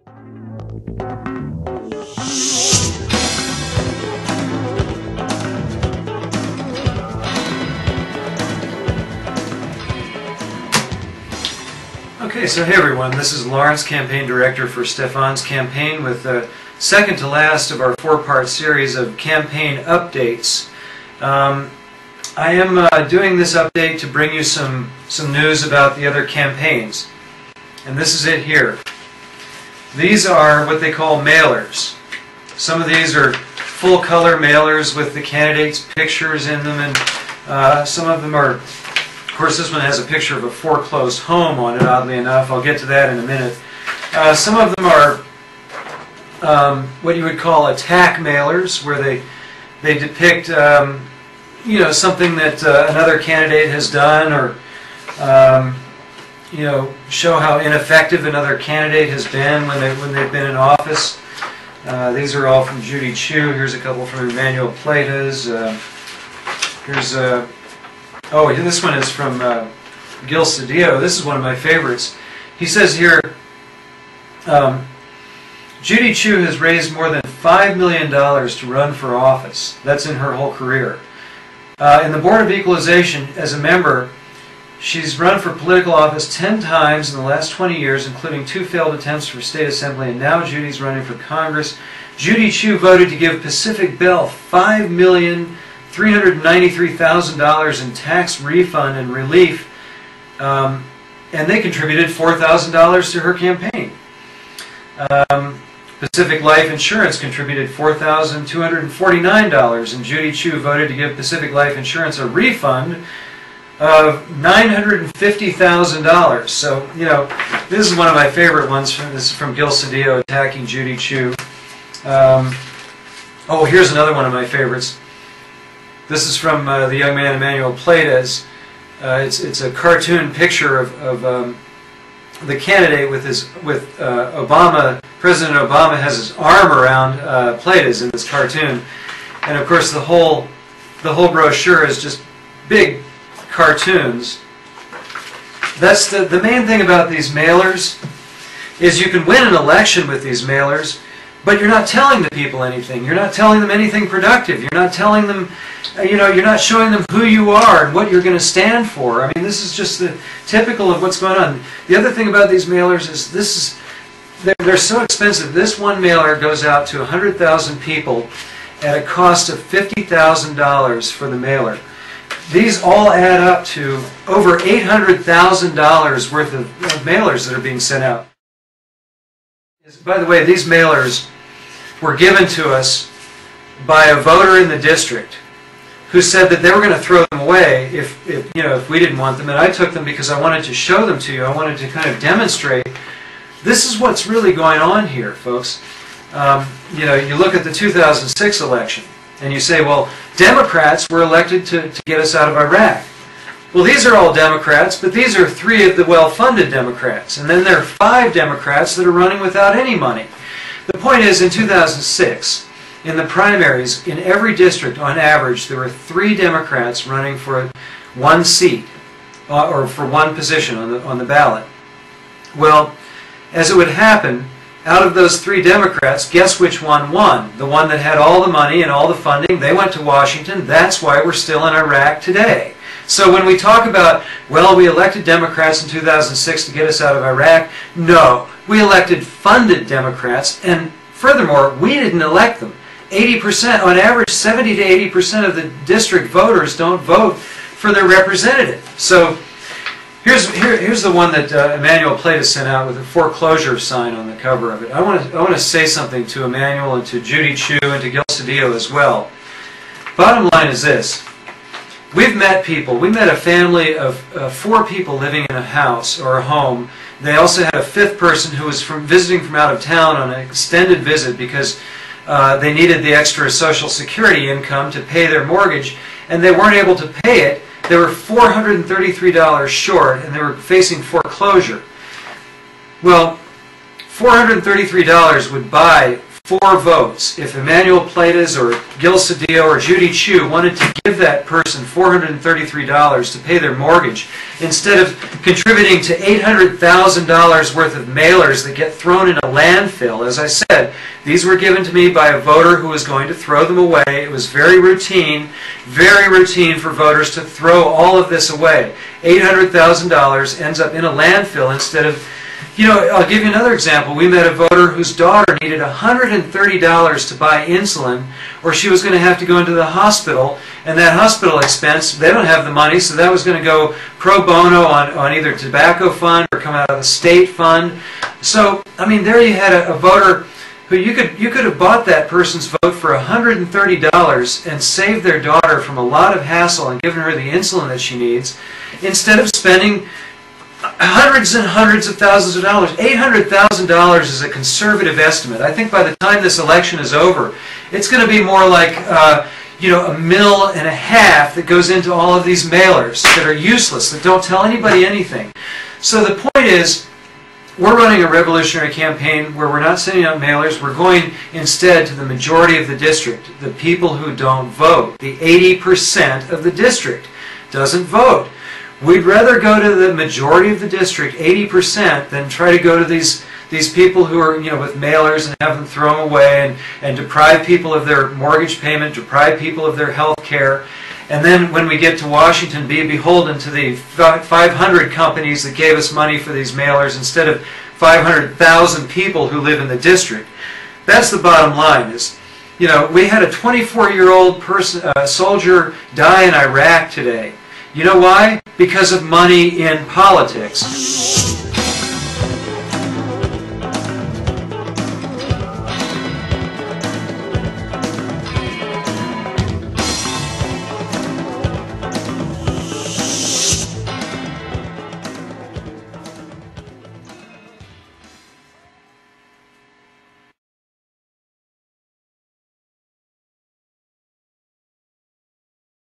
Okay, so hey everyone, this is Lawrence, Campaign Director for Stefan's campaign, with the second to last of our four-part series of campaign updates. I am doing this update to bring you some news about the other campaigns. And this is it here. These are what they call mailers. Some of these are full-color mailers with the candidates' pictures in them, and some of them are, of course this one has a picture of a foreclosed home on it, oddly enough. I'll get to that in a minute. Some of them are what you would call attack mailers, where they depict you know, something that another candidate has done, or you know, show how ineffective another candidate has been when they've been in office. These are all from Judy Chu. Here's a couple from Emmanuel Plata's. Here's oh, this one is from Gil Cedillo. This is one of my favorites. He says here, Judy Chu has raised more than $5 million to run for office. That's in her whole career. In the Board of Equalization, as a member, she's run for political office 10 times in the last 20 years, including 2 failed attempts for state assembly, and now Judy's running for Congress. Judy Chu voted to give Pacific Bell $5,393,000 in tax refund and relief, and they contributed $4,000 to her campaign. Pacific Life Insurance contributed $4,249, and Judy Chu voted to give Pacific Life Insurance a refund of $950,000. So, you know, this is one of my favorite ones. This is from Gil Cedillo attacking Judy Chu. Oh, here's another one of my favorites. This is from the young man Emmanuel Plata's. It's a cartoon picture of the candidate with Obama. President Obama has his arm around Plata's in this cartoon, and of course the whole brochure is just big cartoons. That's the main thing about these mailers, is you can win an election with these mailers, but you're not telling the people anything. You're not telling them anything productive. You're not telling them, you know, you're not showing them who you are and what you're going to stand for. I mean, this is just the typical of what's going on. The other thing about these mailers is they're so expensive. This one mailer goes out to 100,000 people at a cost of $50,000 for the mailer. These all add up to over $800,000 worth of mailers that are being sent out. By the way, these mailers were given to us by a voter in the district who said that they were going to throw them away if we didn't want them, and I took them because I wanted to show them to you. I wanted to kind of demonstrate this is what's really going on here, folks. You know, you look at the 2006 election and you say, well, Democrats were elected to get us out of Iraq. Well, these are all Democrats, but these are 3 of the well-funded Democrats. And then there are 5 Democrats that are running without any money. The point is, in 2006, in the primaries, in every district, on average, there were 3 Democrats running for 1 seat, or for 1 position on the ballot. Well, as it would happen, out of those 3 Democrats, guess which one won? The one that had all the money and all the funding. They went to Washington. That's why we're still in Iraq today. So when we talk about, well, we elected Democrats in 2006 to get us out of Iraq, no. We elected funded Democrats, and furthermore, we didn't elect them. 80%, on average, 70 to 80% of the district voters don't vote for their representative. So here's the one that Emmanuel Plata sent out with a foreclosure sign on the cover of it. I want to say something to Emmanuel and to Judy Chu and to Gil Cedillo as well. Bottom line is this. We've met people. We met a family of 4 people living in a house or a home. They also had a 5th person who was visiting from out of town on an extended visit because they needed the extra Social Security income to pay their mortgage, and they weren't able to pay it. They were $433 short, and they were facing foreclosure. Well, $433 would buy 4 votes. If Emmanuel Pleytes or Gil Cedillo or Judy Chu wanted to give that person $433 to pay their mortgage, instead of contributing to $800,000 worth of mailers that get thrown in a landfill, as I said, these were given to me by a voter who was going to throw them away. It was very routine for voters to throw all of this away. $800,000 ends up in a landfill instead of, you know, I'll give you another example. We met a voter whose daughter needed $130 to buy insulin, or she was going to have to go into the hospital, and that hospital expense, they don't have the money, so that was going to go pro bono on either tobacco fund or come out of the state fund. So, I mean, there you had a voter who you could have bought that person's vote for $130 and saved their daughter from a lot of hassle and given her the insulin that she needs, instead of spending hundreds and hundreds of thousands of dollars. $800,000 is a conservative estimate. I think by the time this election is over, it's going to be more like you know, $1.5 million that goes into all of these mailers that are useless, that don't tell anybody anything. So the point is, we're running a revolutionary campaign where we're not sending out mailers. We're going instead to the majority of the district, the people who don't vote. The 80% of the district doesn't vote. We'd rather go to the majority of the district, 80%, than try to go to these people who are, you know, with mailers and have them throw them away and deprive people of their mortgage payment, deprive people of their health care. And then when we get to Washington, be beholden to the 500 companies that gave us money for these mailers instead of 500,000 people who live in the district. That's the bottom line. Is, you know, we had a 24-year-old person, soldier die in Iraq today. You know why? Because of money in politics.